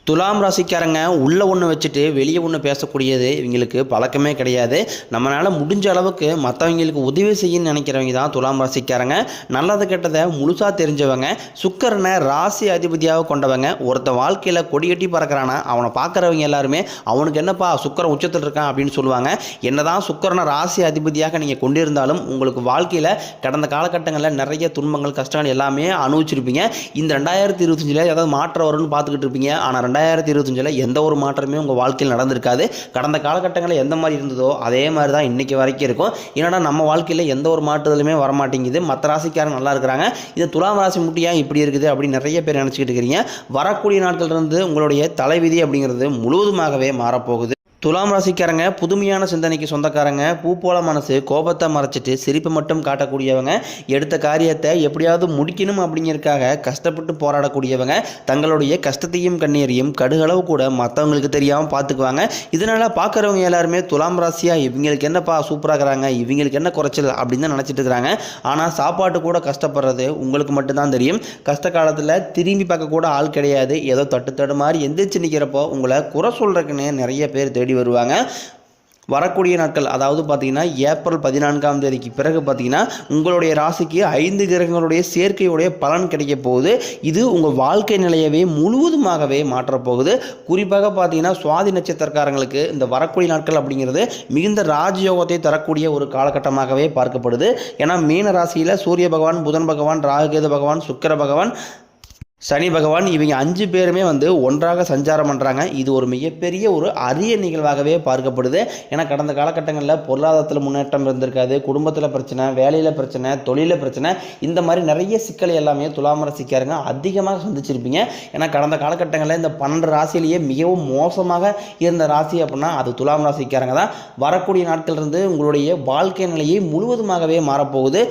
துலாம் ராசிக்காரங்க உள்ள ஒன்று வச்சுட்டு வெளியே ஒன்று பேசக்கூடியது இவங்களுக்கு பழக்கமே கிடையாது. நம்மளால் முடிஞ்ச அளவுக்கு மற்றவங்களுக்கு உதவி செய்யணும்னு நினைக்கிறவங்க தான் துலாம் ராசிக்காரங்க. நல்லது கெட்டதை முழுசாக தெரிஞ்சவங்க, சுக்கரனை ராசி அதிபதியாக கொண்டவங்க. ஒருத்த வாழ்க்கையில் கொடிகட்டி பறக்கிறானா அவனை பார்க்குறவங்க எல்லாருமே அவனுக்கு என்னப்பா சுக்கரன் உச்சத்தில் இருக்கான் அப்படின்னு சொல்லுவாங்க. என்னதான் சுக்கரனை ராசி அதிபதியாக நீங்கள் கொண்டிருந்தாலும் உங்களுக்கு வாழ்க்கையில் கடந்த காலகட்டங்களில் நிறைய துன்பங்கள் கஷ்டங்கள் எல்லாமே அனுபவிச்சிருப்பீங்க. இந்த 2025 ஏதாவது மாற்றம் வரும்னு பார்த்துக்கிட்டு இருப்பீங்க. ஆனால் 2025 எந்த ஒரு மாற்றமே உங்கள் வாழ்க்கையில் நடந்திருக்காது. கடந்த காலகட்டங்களில் எந்த மாதிரி இருந்ததோ அதே மாதிரி தான் இன்றைக்கி வரைக்கும் இருக்கும். ஏன்னா நம்ம வாழ்க்கையில் எந்த ஒரு மாற்றுதலுமே வரமாட்டேங்குது. மற்ற ராசிக்காரங்க நல்லா இருக்கிறாங்க. இது துலாம் ராசி முட்டியா இப்படி இருக்குது அப்படின்னு நிறைய பேர் நினச்சிக்கிட்டு இருக்கிறீங்க. வரக்கூடிய நாட்கள் இருந்து உங்களுடைய தலைவிதி அப்படிங்கிறது முழுவதுமாகவே மாறப்போகுது. துலாம் ராசிக்காரங்க புதுமையான சிந்தனைக்கு சொந்தக்காரங்க. பூ போல மனசு, கோபத்தை மறைச்சிட்டு சிரிப்பு மட்டும் காட்டக்கூடியவங்க. எடுத்த காரியத்தை எப்படியாவது முடிக்கணும் அப்படிங்கிறதுக்காக கஷ்டப்பட்டு போராடக்கூடியவங்க. தங்களுடைய கஷ்டத்தையும் கண்ணீரையும் கடுகளவு கூட மற்றவங்களுக்கு தெரியாமல் பார்த்துக்குவாங்க. இதனால் பார்க்குறவங்க எல்லாருமே துலாம் ராசியாக இவங்களுக்கு என்னப்பா சூப்பராக இருக்கிறாங்க, இவங்களுக்கு என்ன குறைச்சல் அப்படின்னு தான் நினச்சிட்டு இருக்கிறாங்க. ஆனால் சாப்பாட்டு கூட கஷ்டப்படுறது உங்களுக்கு மட்டும்தான் தெரியும். கஷ்ட காலத்தில் திரும்பி பார்க்க கூட ஆள் கிடையாது. ஏதோ தட்டு மாதிரி எந்திரிச்சு நிற்கிறப்போ உங்களை குறை சொல்கிறதுக்குன்னு நிறைய பேர் தேடி வருவாங்க. வரக்கூடிய நாட்கள் அதாவது பார்த்தீங்கன்னா ஏப்ரல் 14ஆம் தேதிக்கு பிறகு பார்த்தீங்கன்னா உங்களுடைய ராசிக்கு 5 கிரகங்களுடைய சேர்க்கையுடைய பலன் கிடைக்க போகுது. இது உங்கள் வாழ்க்கை நிலையவே முழுவதுமாகவே மாற்றப்போகுது. குறிப்பாக பார்த்தீங்கன்னா சுவாதி நட்சத்திரக்காரங்களுக்கு இந்த வரக்கூடிய நாட்கள் அப்படிங்கிறது மிகுந்த ராஜயோகத்தை தரக்கூடிய ஒரு காலகட்டமாகவே பார்க்கப்படுது. ஏன்னா மீன ராசியில் சூரிய பகவான், புதன் பகவான், ராகுகேது பகவான், சுக்கிர பகவான், சனி பகவான் இவங்க 5 பேருமே ஒன்றாக சஞ்சாரம் பண்ணுறாங்க. இது ஒரு மிகப்பெரிய ஒரு அரிய நிகழ்வாகவே பார்க்கப்படுது. ஏன்னா கடந்த காலகட்டங்களில் பொருளாதாரத்தில் முன்னேற்றம் இருந்திருக்காது. குடும்பத்தில் பிரச்சனை, வேலையில் பிரச்சனை, தொழிலில் பிரச்சனை, இந்த மாதிரி நிறைய சிக்கல் எல்லாமே துலாம் ராசிக்காரங்க அதிகமாக சந்திச்சிருப்பீங்க. ஏன்னா கடந்த காலகட்டங்களில் இந்த 12 ராசியிலேயே மிகவும் மோசமாக இருந்த ராசி அப்படின்னா அது துலாம் ராசிக்காரங்க தான். வரக்கூடிய நாட்கள் இருந்து உங்களுடைய வாழ்க்கை நிலையை முழுவதுமாகவே மாறப்போகுது.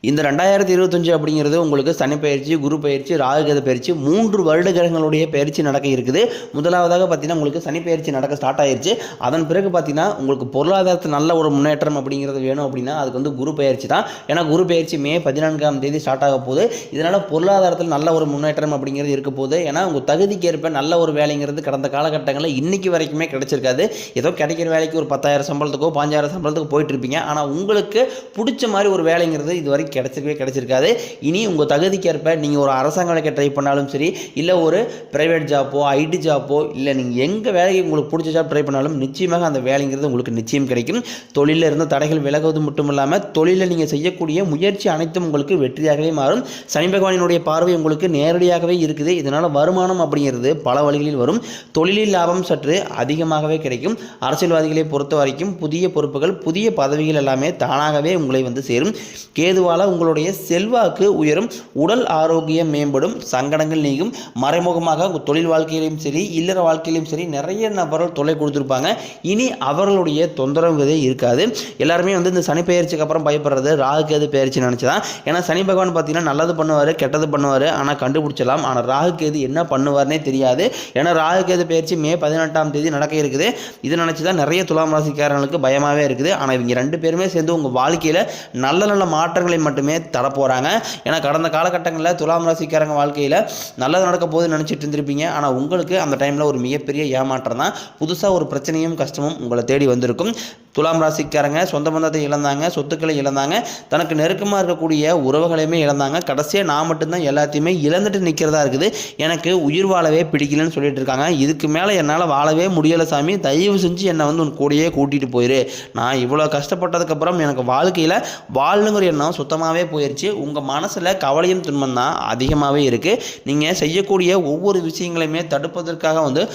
இந்த 2025 அப்படிங்கிறது உங்களுக்கு சனி பயிற்சி, குரு பயிற்சி, ராகுகேது பயிற்சி 3 வருட கிரகங்களுடைய பயிற்சி நடக்க இருக்குது. முதலாவதாக பார்த்தீங்கன்னா உங்களுக்கு சனி பயிற்சி நடக்க ஸ்டார்ட் ஆயிடுச்சு. அதன் பிறகு பார்த்தீங்கன்னா உங்களுக்கு பொருளாதாரத்தில் நல்ல ஒரு முன்னேற்றம் அப்படிங்கிறது வேணும் அப்படின்னா அதுக்கு குரு பயிற்சி தான். ஏன்னா குரு பயிற்சி மே 14ஆம் தேதி ஸ்டார்ட் ஆக போகுது. இதனால் பொருளாதாரத்தில் நல்ல ஒரு முன்னேற்றம் அப்படிங்கிறது இருக்க போகுது. ஏன்னா உங்கள் தகுதிக்கு ஏற்ப நல்ல ஒரு வேலைங்கிறது கடந்த காலகட்டங்களில் இன்னைக்கு வரைக்குமே கிடைச்சிருக்காது. ஏதோ கிடைக்கிற வேலைக்கு ஒரு 10,000 சம்பளத்துக்கோ 5,000 சம்பளத்துக்கோ போயிட்டு இருப்பீங்க. ஆனால் உங்களுக்கு பிடிச்ச மாதிரி ஒரு வேலைங்கிறது இது வரைக்கும் கிடைச்சிருக்காது. இனி உங்கள் தகுதிக்கேற்ப நீங்கள் ஒரு அரசாங்க வேலைக்கு ட்ரை பண்ணாலும் சரி, இல்லை ஒரு பிரைவேட் ஜாப்போ, ஐடி ஜாப்போ, இல்லை நீங்கள் எங்கே வேலைக்கு உங்களுக்கு பிடிச்ச ஜாப் ட்ரை பண்ணாலும் நிச்சயமாக அந்த வேலைங்கிறது உங்களுக்கு நிச்சயம் கிடைக்கும். தொழிலில் இருந்த தடைகள் விலகுவது மட்டும் இல்லாமல் தொழிலில் நீங்கள் செய்யக்கூடிய முயற்சி அனைத்தும் உங்களுக்கு வெற்றியாகவே மாறும். சனி பகவானினுடைய பார்வை உங்களுக்கு நேரடியாகவே இருக்குது. இதனால் வருமானம் அப்படிங்கிறது பல வழிகளில் வரும். தொழிலில் லாபம் சற்று அதிகமாகவே கிடைக்கும். அரசியல்வாதிகளை பொறுத்த வரைக்கும் புதிய பொறுப்புகள், புதிய பதவிகள் எல்லாமே தானாகவே உங்களை சேரும். கேதுவால் உங்களுடைய செல்வாக்கு உயரும், உடல் ஆரோக்கியம் மேம்படும், சங்கடங்கள் நீங்கும். மறைமுகமாக உங்கள் தொழில் வாழ்க்கையிலும் சரி, இல்லற வாழ்க்கையிலும் சரி நிறைய நபர்கள் தொலை கொடுத்துருப்பாங்க. இனி அவர்களுடைய தொந்தரவுகளே இருக்காது. எல்லாருமே இந்த சனி பயிற்சிக்கு அப்புறம் பயப்படுறது ராகுகேது பயிற்சி நினச்சிதான். ஏன்னா சனி பகவான் பார்த்தீங்கன்னா நல்லது பண்ணுவார், கெட்டது பண்ணுவார், ஆனால் கண்டுபிடிச்சலாம். ஆனால் ராகுகேது என்ன பண்ணுவார்னே தெரியாது. ஏன்னா ராகுகேது பயிற்சி மே 18ஆம் தேதி நடக்க இருக்குது. இதை நினச்சி தான் நிறைய துலாம் ராசிக்காரங்களுக்கு பயமாகவே இருக்குது. ஆனால் இவங்க 2 பேருமே சேர்ந்து உங்கள் வாழ்க்கையில் நல்ல நல்ல மாற்றங்களை மட்டுமே தரப்போகிறாங்க. ஏன்னா கடந்த காலகட்டங்களில் துலாம் ராசிக்காரங்க வாழ்க்கையில் நல்லது நடக்க போகுதுன்னு நினச்சிட்டு இருந்திருப்பீங்க. ஆனால் உங்களுக்கு அந்த டைமில் ஒரு மிகப்பெரிய ஏமாற்றம் தான். புதுசாக ஒரு பிரச்சனையும் கஷ்டமும் உங்களை தேடி வந்திருக்கும். துலாம் ராசிக்காரங்க சொந்த பந்தத்தை இழந்தாங்க, சொத்துக்களை இழந்தாங்க, தனக்கு நெருக்கமாக இருக்கக்கூடிய உறவுகளையுமே இழந்தாங்க. கடைசியாக நான் மட்டும்தான் எல்லாத்தையுமே இழந்துட்டு நிற்கிறதா இருக்குது. எனக்கு உயிர் வாழவே பிடிக்கலன்னு சொல்லிட்டு இருக்காங்க. இதுக்கு மேலே என்னால் வாழவே முடியலை சாமி, தயவு செஞ்சு என்னை உன் கூடயே கூட்டிகிட்டு போயிரு. நான் இவ்வளோ கஷ்டப்பட்டதுக்கப்புறம் எனக்கு வாழ்க்கையில் வாழணுங்கிற எண்ணம் சுத்தமாகவே போயிடுச்சு. உங்கள் மனசில் கவலையும் துன்பம் தான் அதிகமாகவே இருக்குது. நீங்கள் செய்யக்கூடிய ஒவ்வொரு விஷயங்களையுமே தடுப்பதற்காக உங்கள்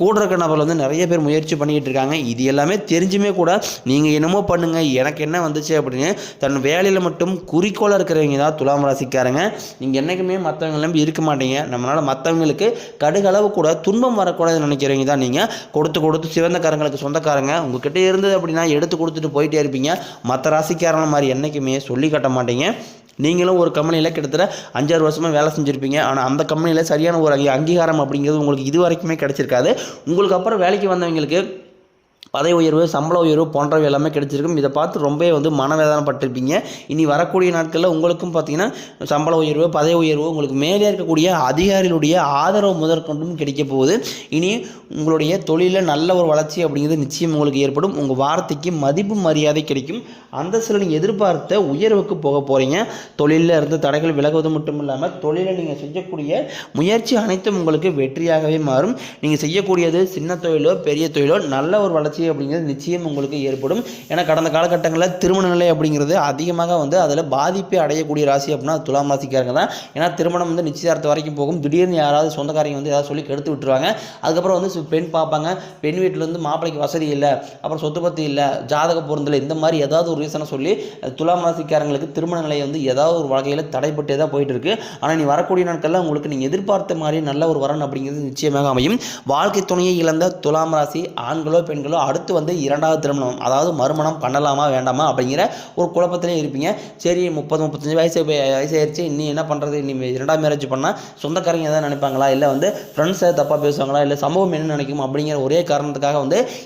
கூட இருக்க நபர் நிறைய பேர் முயற்சி பண்ணிக்கிட்டு இருக்காங்க. இது எல்லாமே தெரிஞ்சுமே கூட நீங்கள் என்னமோ பண்ணுங்கள், எனக்கு என்ன வந்துச்சு அப்படின்னு தன் வேலையில் மட்டும் குறிக்கோளாக இருக்கிறவங்க தான் துலாம் ராசிக்காரங்க. நீங்கள் என்றைக்குமே மற்றவங்க நம்பி இருக்க மாட்டீங்க. நம்மளால் மற்றவங்களுக்கு கடுகளவு கூட துன்பம் வரக்கூடாதுன்னு நினைக்கிறவங்க தான் நீங்கள். கொடுத்து சிவந்தக்காரங்களுக்கு சொந்தக்காரங்க. உங்ககிட்ட இருந்தது அப்படின்னா எடுத்து கொடுத்துட்டு போயிட்டே இருப்பீங்க. மற்ற ராசிக்காரங்க மாதிரி என்றைக்குமே சொல்லி கட்ட மாட்டீங்க. நீங்களும் ஒரு கம்பெனியில் கிட்டத்தட்ட 5-6 வருஷமாக வேலை செஞ்சுருப்பீங்க. ஆனால் அந்த கம்பெனியில் சரியான ஒரு அங்கீகாரம் அப்படிங்கிறது உங்களுக்கு இது வரைக்குமே கிடச்சிருக்காது. உங்களுக்கு அப்புறம் வேலைக்கு வந்தவங்களுக்கு பதவி உயர்வு, சம்பள உயர்வு போன்றவை எல்லாமே கிடைச்சிருக்கும். இதை பார்த்து ரொம்பவே மனவேதனைப்பட்டிருப்பீங்க. இனி வரக்கூடிய நாட்களில் உங்களுக்கும் பார்த்தீங்கன்னா சம்பள உயர்வு, பதவி உயர்வு, உங்களுக்கு மேலே இருக்கக்கூடிய அதிகாரிகளுடைய ஆதரவு முதற்கொண்டும் கிடைக்க போகுது. இனி உங்களுடைய தொழிலில் நல்ல ஒரு வளர்ச்சி அப்படிங்கிறது நிச்சயம் உங்களுக்கு ஏற்படும். உங்கள் வார்த்தைக்கு மதிப்பு மரியாதை கிடைக்கும். அந்த சில நீங்கள் எதிர்பார்த்த உயர்வுக்கு போக போகிறீங்க. தொழிலில் இருந்து தடைகள் விலகுவது மட்டும் இல்லாமல் தொழிலில் நீங்கள் செய்யக்கூடிய முயற்சி அனைத்தும் உங்களுக்கு வெற்றியாகவே மாறும். நீங்கள் செய்யக்கூடியது சின்ன தொழிலோ பெரிய தொழிலோ நல்ல ஒரு வளர்ச்சி அப்படிங்கிறது நிச்சயம் உங்களுக்கு ஏற்படும். ஏன்னா கடந்த காலகட்டங்களில் திருமண நிலை அப்படிங்கிறது அதிகமாக அதில் பாதிப்பை அடையக்கூடிய ராசி அப்படின்னா துலாம் ராசிக்காரங்க தான். ஏன்னா திருமணம் நிச்சயதார்த்தம் வரைக்கும் போகும். திடீர்னு யாராவது சொந்தக்காரங்க ஏதாவது சொல்லி கெடுத்து விட்டுருவாங்க. அதுக்கப்புறம் பெண் பார்ப்பாங்க. பெண் வீட்டில் மாப்பிள்ளைக்கு வசதி இல்லை, அப்புறம் சொத்து பத்தி இல்லை, ஜாதக பொருந்தலை, இந்த மாதிரி ஏதாவது ஒரு ரீசனை சொல்லி துலாம் ராசிக்காரங்களுக்கு திருமண நிலை ஏதாவது ஒரு வகையில் தடைப்பட்டே தான் போயிட்டு இருக்கு. ஆனால் நீ வரக்கூடிய நாட்களில் உங்களுக்கு நீங்கள் எதிர்பார்த்த மாதிரி நல்ல ஒரு வரன் அப்படிங்கிறது நிச்சயமாக அமையும். வாழ்க்கை துணையை இழந்த துலாம் ராசி ஆண்களோ பெண்களோ அடுத்து இரண்டாவது திருமணம், அதாவது மறுமணம் பண்ணலாமா வேண்டாமா அப்படிங்கிற ஒரு குழப்பத்திலே இருப்பீங்க. சரி 30-35 வயசாயிருச்சு, இன்னும் என்ன பண்ணுறது, நீ இரண்டாவது மேரேஜ் பண்ணால் சொந்தக்காரங்க எதாவது நினைப்பாங்களா, இல்லை ஃப்ரெண்ட்ஸை தப்பாக பேசுவாங்களா, இல்லை சமூகம் என்ன நினைக்கும் அப்படிங்கிற ஒரே காரணத்துக்காக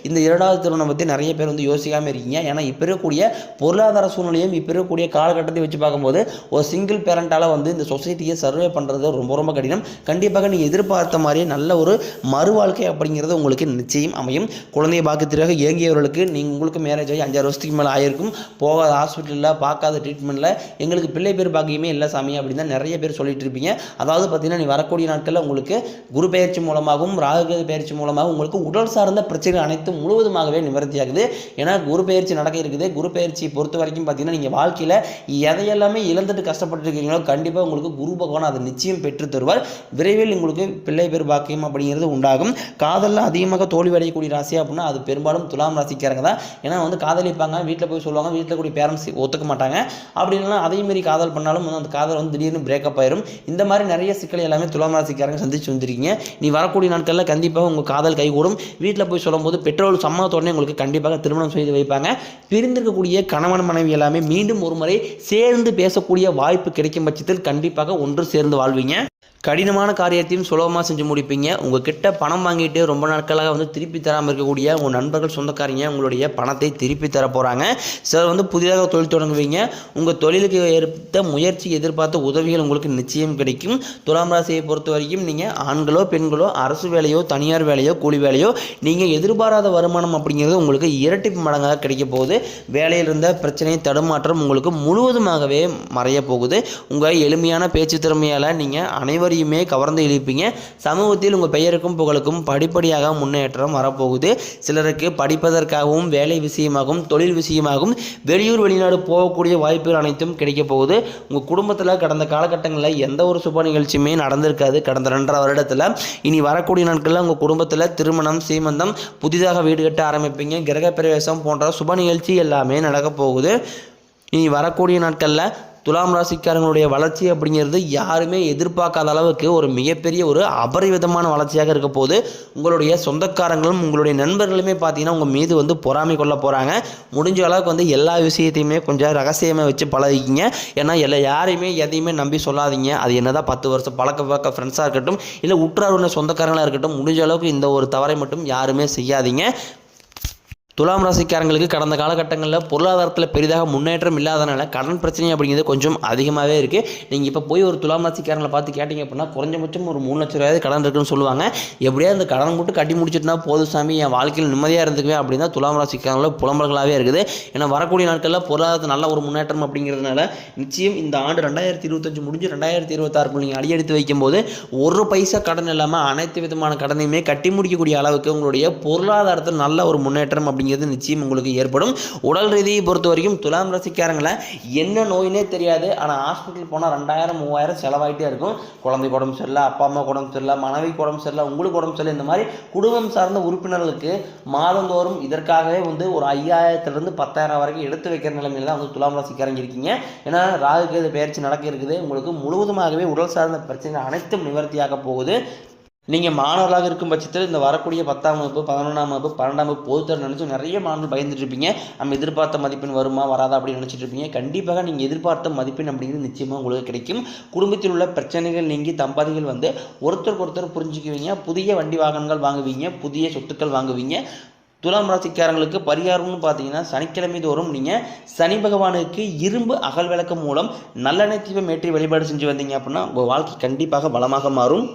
இந்த இரண்டாவது திருமணம் பற்றி நிறைய பேர் யோசிக்காமல் இருக்கீங்க. ஏன்னா இப்போ இருக்கக்கூடிய பொருளாதார சூழ்நிலையும் இப்போ இருக்கக்கூடிய காலகட்டத்தை வச்சு பார்க்கும்போது ஒரு சிங்கிள் பேரண்டால் இந்த சொசைட்டியை சர்வே பண்ணுறது ரொம்ப ரொம்ப கடினம். கண்டிப்பாக நீங்கள் எதிர்பார்த்த மாதிரியே நல்ல ஒரு மறு வாழ்க்கை அப்படிங்கிறது உங்களுக்கு நிச்சயம் அமையும். குழந்தைய பாக்கியத்திற்காக இயங்கியவர்களுக்கு உங்களுக்கு மேரேஜ் ஆகி 5-6 வருஷத்துக்கு மேலே ஆகிருக்கும். போகாத ஹாஸ்பிட்டலில், பார்க்காத ட்ரீட்மெண்ட்டில் எங்களுக்கு பிள்ளை பேர் பாக்கியமே இல்லை சாமி அப்படின்னு தான் நிறைய பேர் சொல்லிட்டு இருப்பீங்க. அதாவது பார்த்தீங்கன்னா நீ வரக்கூடிய நாட்களில் உங்களுக்கு குரு பெயர்ச்சி மூலமாகவும் ராகு பெயர்ச்சி மூலமாகவும் உங்களுக்கு உடல் சார்ந்த பிரச்சனைகள் அனைத்தும் முழுவதுமாகவே நிவர்த்தியாகுது. ஏன்னா குரு பெயர்ச்சி நடக்க இருக்குது. குரு பெயர்ச்சி பொறுத்த வரைக்கும் பார்த்தீங்கன்னா நீங்கள் வாழ்க்கையில் எதையெல்லாமே இழந்துட்டு கஷ்டப்பட்டு இருக்கீங்களோ கண்டிப்பாக உங்களுக்கு குரு பகவான் அதை நிச்சயம் பெற்று தருவார். விரைவில் உங்களுக்கு பிள்ளை பேர் பாக்கியம் அப்படிங்கிறது உண்டாகும். காதலில் அதிகமாக தோல்வி அடையக்கூடிய ராசி அப்படின்னா அது பெரும்பாலும் துலாம் ராசிக்காரங்க தான். ஏன்னா காதலிப்பாங்க, வீட்டில் போய் சொல்லுவாங்க, வீட்டில் கூடிய பேரண்ட்ஸ் ஒத்துக்க மாட்டாங்க. அப்படின்னா அதே மாதிரி காதல் பண்ணாலும் அந்த காதல் திடீர்னு பிரேக்கப் ஆயிரும். இந்த மாதிரி நிறைய சிக்கல் எல்லாமே துலாம் ராசிக்காரங்க சந்திச்சு வந்திருக்கீங்க. நீ வரக்கூடிய நாட்களில் கண்டிப்பாக உங்கள் காதல் கைகூடும். வீட்டில் போய் சொல்லும்போது பெற்றோர் சம்மதத்தோடனே உங்களுக்கு கண்டிப்பாக திருமணம் செய்து வைப்பாங்க. பிரிந்திருக்கக்கூடிய கணவன் மனைவி எல்லாமே மீண்டும் ஒரு முறை சேர்ந்து பேசக்கூடிய வாய்ப்பு கிடைக்கும் பட்சத்தில் கண்டிப்பாக ஒன்று சேர்ந்து வாழ்வீங்க. கடினமான காரியத்தையும் சுலபமாக செஞ்சு முடிப்பீங்க. உங்ககிட்ட பணம் வாங்கிட்டு ரொம்ப நாட்களாக திருப்பி தராமல் இருக்கக்கூடிய உங்கள் நண்பர்கள் சொந்தக்காரங்க உங்களுடைய பணத்தை திருப்பி தர போகிறாங்க. சிலர் புதிதாக தொழில் தொடங்குவீங்க. உங்கள் தொழிலுக்கு ஏற்ற முயற்சி எதிர்பார்த்த உதவிகள் உங்களுக்கு நிச்சயம் கிடைக்கும். துலாம் ராசியை பொறுத்த வரைக்கும் நீங்கள் ஆண்களோ பெண்களோ அரசு வேலையோ தனியார் வேலையோ கூலி வேலையோ நீங்கள் எதிர்பாராத வருமானம் அப்படிங்கிறது உங்களுக்கு இரட்டிப்பு மடங்காக கிடைக்க போகுது. வேலையில் இருந்த பிரச்சனை தடுமாற்றம் உங்களுக்கு முழுவதுமாகவே மறைய போகுது. உங்கள் எளிமையான பேச்சு திறமையால் நீங்கள் அனைவரையும் கவர்ந்து இழுப்பீங்க. சமூகத்தில் உங்கள் பெயருக்கும் புகழுக்கும் படிப்படியாக முன்னேற்றம் வரப்போகுது. சிலருக்கு படிப்பதற்காகவும் வேலை விஷயமாகவும் தொழில் விஷயமாகவும் வெளியூர் வெளிநாடு போகக்கூடிய வாய்ப்புகள் அனைத்தும் கிடைக்க போகுது. உங்கள் குடும்பத்தில் கடந்த காலகட்டங்களில் எந்த ஒரு சுப நிகழ்ச்சியுமே நடந்திருக்காது. கடந்த 2.5 வருடத்தில் இனி வரக்கூடிய நாட்களில் உங்கள் குடும்பத்தில் திருமணம், சீமந்தம், புதிதாக வீடு கட்ட ஆரம்பிப்பீங்க. கிரகப்பிரவேசம் போன்ற சுப நிகழ்ச்சி எல்லாமே நடக்க போகுது. இனி வரக்கூடிய நாட்களில் துலாம் ராசிக்காரங்களுடைய வளர்ச்சி அப்படிங்கிறது யாருமே எதிர்பார்க்காத அளவுக்கு ஒரு மிகப்பெரிய ஒரு அபரிவிதமான வளர்ச்சியாக இருக்க போது. உங்களுடைய சொந்தக்காரங்களும் உங்களுடைய நண்பர்களுமே பார்த்தீங்கன்னா உங்கள் மீது பொறாமை கொள்ள போகிறாங்க. முடிஞ்ச அளவுக்கு எல்லா விஷயத்தையுமே கொஞ்சம் ரகசியமாக வச்சு பழகிக்கிங்க. ஏன்னா யாரையுமே எதையுமே நம்பி சொல்லாதீங்க. அது என்னதான் 10 வருஷம் பழக்க ஃப்ரெண்ட்ஸாக இருக்கட்டும், இல்லை உற்றாருடைய சொந்தக்காரங்களாக இருக்கட்டும், முடிஞ்ச அளவுக்கு இந்த ஒரு தவறை மட்டும் யாருமே செய்யாதீங்க. துலாம் ராசிக்காரங்களுக்கு கடந்த காலகட்டங்களில் பொருளாதாரத்தில் பெரிதாக முன்னேற்றம் இல்லாதனால கடன் பிரச்சனை அப்படிங்கிறது கொஞ்சம் அதிகமாகவே இருக்குது. நீங்கள் இப்போ போய் ஒரு துலாம் ராசிக்காரங்களை பார்த்து கேட்டிங்க அப்படின்னா குறைஞ்சபட்சம் ஒரு 3 லட்ச ரூபாய் கடன் இருக்குன்னு சொல்லுவாங்க. எப்படியா இந்த கடன் மட்டும் கட்டி முடிச்சுட்டுனா போதும் சாமி, என் வாழ்க்கையில் நிம்மதியாக இருந்துக்குவேன் அப்படின்னு தான் துலாம் ராசிக்காரங்கள புலம்பல்களாகவே இருக்குது. ஏன்னா வரக்கூடிய நாட்களில் பொருளாதாரத்தில் நல்ல ஒரு முன்னேற்றம் அப்படிங்கிறதுனால நிச்சயம் இந்த ஆண்டு 2025 முடிஞ்சு 2026 நீங்கள் அடியெடுத்து வைக்கும்போது ஒரு பைசா கடன் இல்லாமல் அனைத்து விதமான கடனையுமே கட்டி முடிக்கக்கூடிய அளவுக்கு உங்களுடைய பொருளாதாரத்தில் நல்ல ஒரு முன்னேற்றம் அப்படிங்கிறது நிச்சயம் உங்களுக்கு ஏற்படும். உடல் ரீதியை பொறுத்த வரைக்கும் துலாம் ராசிக்காரங்களை என்ன நோயினே தெரியாது, ஆனால் ஹாஸ்பிட்டல் போனால் 2000-3000 செலவாயிட்டே இருக்கும். குழந்தை உடம்பு சரியில்லை, அப்பா அம்மா உடம்பு சரியில்லை, மனைவி உடம்பு சரியில்லை, உங்களுக்கு உடம்பு சரியில்லை, இந்த மாதிரி குடும்பம் சார்ந்த உறுப்பினர்களுக்கு மாதந்தோறும் இதற்காகவே ஒரு 5000-10,000 வரைக்கும் எடுத்து வைக்கிற நிலைமையில தான் துலாம் ராசிக்காரங்க இருக்கீங்க. ஏன்னா ராகு கேது பெயர்ச்சி நடக்க இருக்குது. உங்களுக்கு முழுவதுமாகவே உடல் சார்ந்த பிரச்சனை அனைத்தும் நிவர்த்தியாக போகுது. நீங்கள் மாணவர்களாக இருக்கும் பட்சத்தில் இந்த வரக்கூடிய 10ஆம் வகுப்பு, 11ஆம் வகுப்பு, 12ஆம் வகுப்பு பொதுத்தேர்வு நினச்சி நிறைய மாணவர்கள் பயந்துட்டு இருப்பீங்க. நம்ம எதிர்பார்த்த மதிப்பெண் வருமா வராதா அப்படின்னு நினச்சிட்டு இருப்பீங்க. கண்டிப்பாக நீங்கள் எதிர்பார்த்த மதிப்பெண் அப்படிங்கிறது நிச்சயமாக உங்களுக்கு கிடைக்கும். குடும்பத்தில் உள்ள பிரச்சனைகள் நீங்கி தம்பதிகள் ஒருத்தருக்கு ஒருத்தர் புரிஞ்சுக்குவீங்க. புதிய வண்டி வாகனங்கள் வாங்குவீங்க, புதிய சொத்துக்கள் வாங்குவீங்க. துலாம் ராசிக்காரங்களுக்கு பரிகாரம்னு பார்த்தீங்கன்னா சனிக்கிழமை தோறும் நீங்கள் சனி பகவானுக்கு இரும்பு அகல் விளக்கு மூலம் நல்லெண்ணெய் தீபம் ஏற்றி வழிபாடு செஞ்சு வந்தீங்க அப்படின்னா உங்கள் வாழ்க்கை கண்டிப்பாக பலமாக மாறும்.